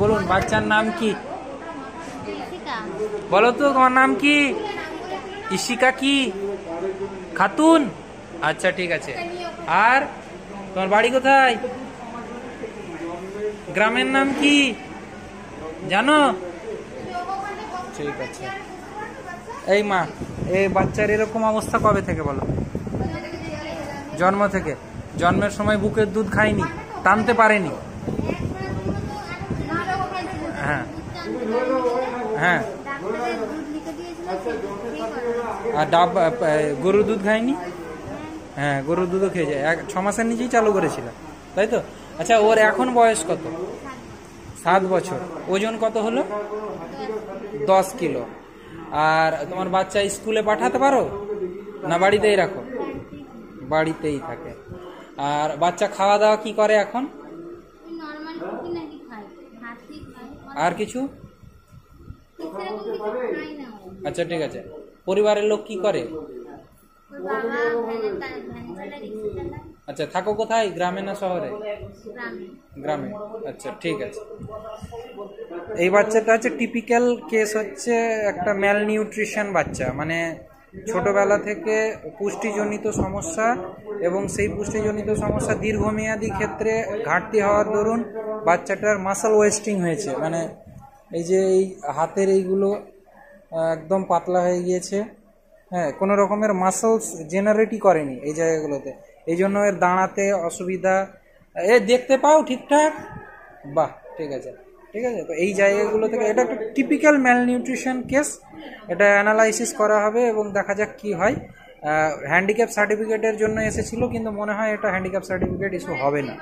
বলুন বাচ্চার নাম কি? বলো তো তোমার নাম কি? ইশিকা কি খাতুন? আচ্ছা ঠিক আছে। আর তোমার বাড়ি কোথায়? গ্রামের নাম কি জানো? ঠিক আছে। এই মা, এই বাচ্চার এরকম অবস্থা কবে থেকে বলো? জন্ম থেকে? জন্মের সময় বুকের দুধ খায়নি, টানতে পারেনি? হ্যাঁ হ্যাঁ। আর গরুর দুধ খায়নি? হ্যাঁ, গরুর দুধও খেয়ে যায়। 6 মাসের নিচেই চালু করেছিল, তাই তো? আচ্ছা, ওর এখন বয়স কত? 7 বছর। ওজন কত হলো? 10 কিলো। আর তোমার বাচ্চা স্কুলে পাঠাতে পারো না বাড়িতেই রাখো? বাড়িতেই থাকে। আর বাচ্চা খাওয়া দাওয়া কি করে এখন? আর কিছু? আচ্ছা ঠিক আছে। পরিবারের লোক কি করে? আচ্ছা, থাকো কোথায়, গ্রামে না শহরে? গ্রামে। আচ্ছা ঠিক আছে। এই বাচ্চাটা হচ্ছে টিপিক্যাল কেস, হচ্ছে একটা ম্যাল নিউট্রিশন বাচ্চা, মানে ছোটবেলা থেকে পুষ্টিজনিত সমস্যা, এবং সেই পুষ্টিজনিত সমস্যা দীর্ঘমেয়াদী ক্ষেত্রে ঘাটতি হওয়ার দরুন বাচ্চাটার মাসল ওয়েস্টিং হয়েছে, মানে এই যে এই হাতের এইগুলো একদম পাতলা হয়ে গিয়েছে। হ্যাঁ, কোনো রকমের মাসলস জেনারেটই করেনি এই জায়গাগুলোতে, এই জন্য এর দাঁড়াতে অসুবিধা। এ দেখতে পাও ঠিকঠাক? বাহ, ঠিক আছে ঠিক আছে। তো এই জায়গাগুলো থেকে এটা একটা টিপিক্যাল ম্যাল নিউট্রিশন কেস। এটা অ্যানালাইসিস করা হবে এবং দেখা যাক কি হয়। হ্যান্ডিক্যাপ সার্টিফিকেটের জন্য এসেছিল, কিন্তু মনে হয় এটা হ্যান্ডিক্যাপ সার্টিফিকেট ইস্যু হবে না।